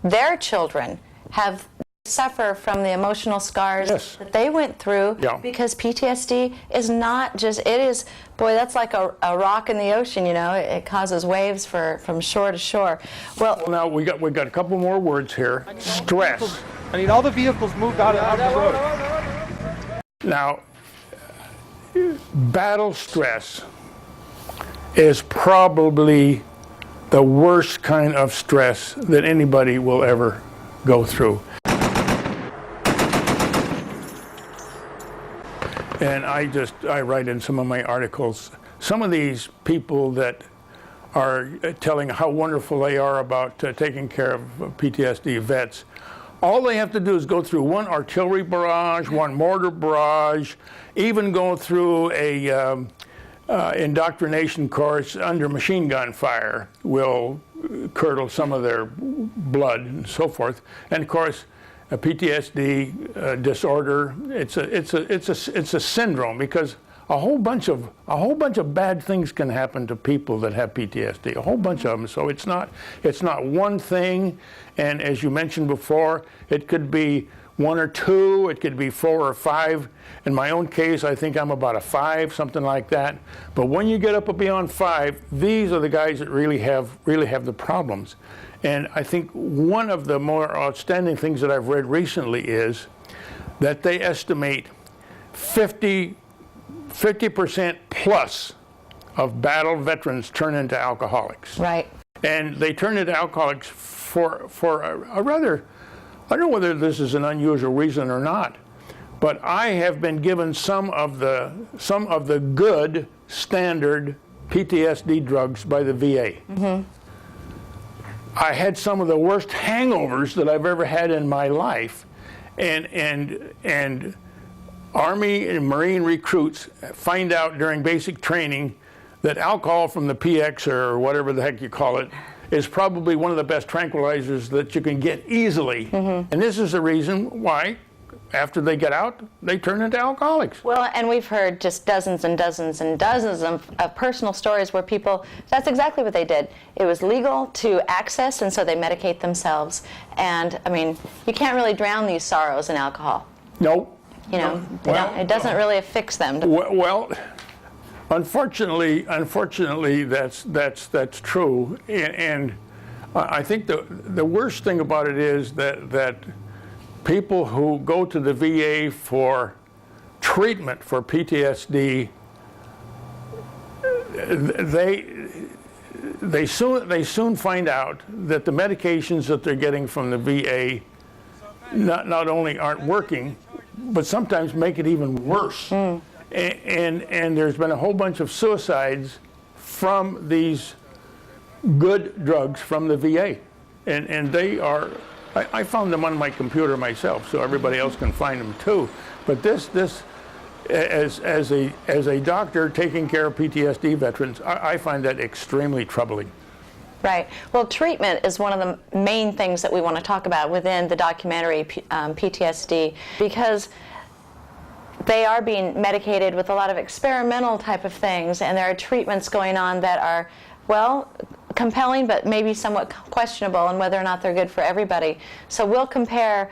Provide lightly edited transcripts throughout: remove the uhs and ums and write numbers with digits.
their children suffer from the emotional scars that they went through, because PTSD is not just, it is, boy, that's like a rock in the ocean, you know. It causes waves from shore to shore. Well, now we got a couple more words here. Stress. I need all the vehicles moved out of the road. Now, battle stress is probably the worst kind of stress that anybody will ever go through. And I write in some of my articles, some of these people that are telling how wonderful they are about taking care of PTSD vets, all they have to do is go through one artillery barrage, one mortar barrage, even go through a indoctrination course under machine gun fire will curdle some of their blood and so forth. And of course, a PTSD disorder, it's a syndrome, because a whole bunch of bad things can happen to people that have PTSD, a whole bunch of them. So it's not one thing, and as you mentioned before, it could be 1 or 2, it could be 4 or 5. In my own case, I think I'm about a 5, something like that. But when you get up beyond 5, these are the guys that really have the problems. And I think one of the more outstanding things that I've read recently is that they estimate 50% plus of battle veterans turn into alcoholics. Right. And they turn into alcoholics for a rather, I don't know whether this is an unusual reason or not, but I have been given some of the good standard PTSD drugs by the VA. Mm-hmm. I had some of the worst hangovers that I've ever had in my life, and Army and Marine recruits find out during basic training that alcohol from the PX, or whatever the heck you call it, is probably one of the best tranquilizers that you can get easily. Mm-hmm. And this is the reason why, after they get out, they turn into alcoholics. Well, and we've heard just dozens and dozens and dozens of personal stories where people, that's exactly what they did. It was legal to access, and so they medicate themselves. And, I mean, you can't really drown these sorrows in alcohol. No. You know, it doesn't really affix them. Well, unfortunately, that's true. And I think the worst thing about it is that people who go to the VA for treatment for PTSD, they soon find out that the medications that they're getting from the VA not only aren't working, but sometimes make it even worse. Mm. And there's been a whole bunch of suicides from these good drugs from the VA, and they are. I found them on my computer myself, so everybody else can find them too. But this as a doctor taking care of PTSD veterans, I find that extremely troubling. Right. Well, treatment is one of the main things that we want to talk about within the documentary PTSD, because they are being medicated with a lot of experimental type of things, and there are treatments going on that are, well, compelling, but maybe somewhat questionable, and whether or not they're good for everybody. So we'll compare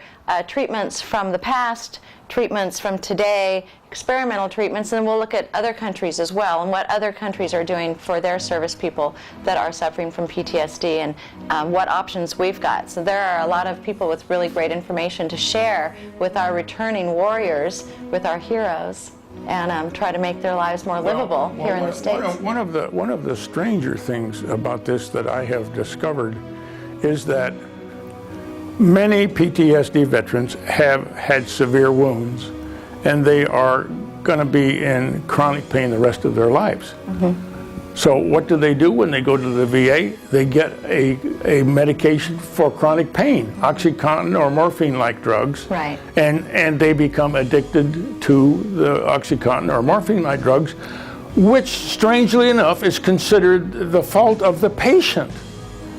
treatments from the past, treatments from today, experimental treatments, and we'll look at other countries as well, and what other countries are doing for their service people that are suffering from PTSD, and what options we've got. So there are a lot of people with really great information to share with our returning warriors, with our heroes, and try to make their lives more livable here in the States. One of the stranger things about this that I have discovered is that many PTSD veterans have had severe wounds, and they are going to be in chronic pain the rest of their lives. Mm-hmm. So what do they do when they go to the VA? They get a medication for chronic pain, OxyContin or morphine-like drugs. Right. And they become addicted to the OxyContin or morphine-like drugs, which, strangely enough, is considered the fault of the patient.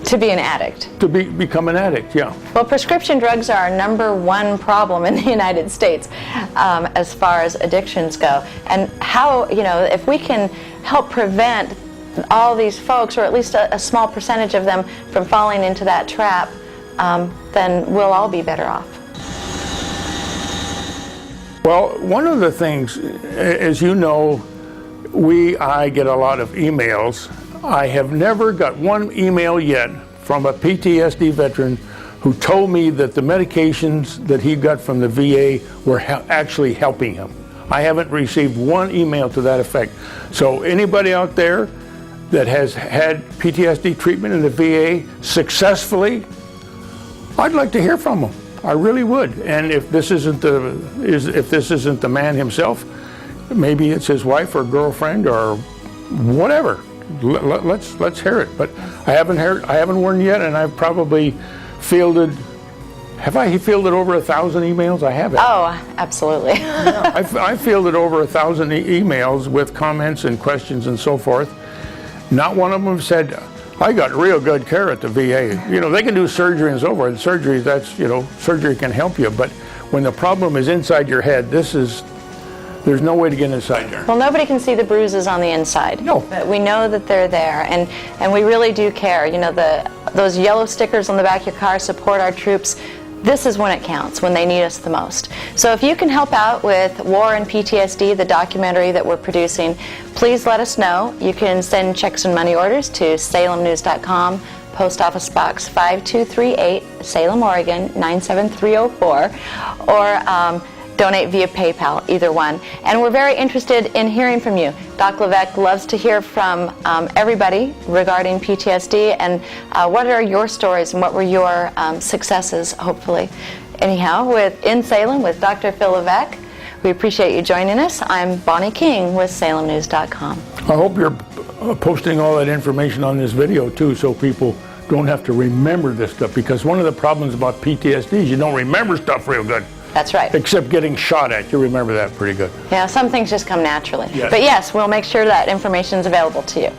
To be an addict. To become an addict, yeah. Well, prescription drugs are our #1 problem in the United States as far as addictions go. And how, if we can help prevent all these folks, or at least a small percentage of them, from falling into that trap, then we'll all be better off. Well, one of the things, as you know, I get a lot of emails. I have never got one email yet from a PTSD veteran who told me that the medications that he got from the VA were actually helping him. I haven't received one email to that effect. So anybody out there that has had PTSD treatment in the VA successfully, I'd like to hear from them. I really would. And if this isn't the man himself, maybe it's his wife or girlfriend or whatever. Let's hear it. But I haven't one yet, and I've probably fielded. Have I fielded over 1,000 emails? I haven't. Oh, absolutely. I fielded over 1,000 emails with comments and questions and so forth. Not one of them said, I got real good care at the VA. You know, they can do surgery and so forth. Surgery, surgery can help you. But when the problem is inside your head, there's no way to get inside there. Well, nobody can see the bruises on the inside. No. But we know that they're there, and we really do care. You know, those yellow stickers on the back of your car, support our troops. This is when it counts, when they need us the most. So if you can help out with War and PTSD, the documentary that we're producing, please let us know. You can send checks and money orders to salemnews.com, Post Office Box 5238, Salem, Oregon 97304, or donate via PayPal, either one. And we're very interested in hearing from you. Doc Leveque loves to hear from everybody regarding PTSD, and what are your stories and what were your successes, hopefully. Anyhow, in Salem with Dr. Phil Leveque, we appreciate you joining us. I'm Bonnie King with SalemNews.com. I hope you're posting all that information on this video too, so people don't have to remember this stuff, because one of the problems about PTSD is you don't remember stuff real good. That's right. Except getting shot at. You remember that pretty good. Yeah, some things just come naturally. Yes. But yes, we'll make sure that information is available to you.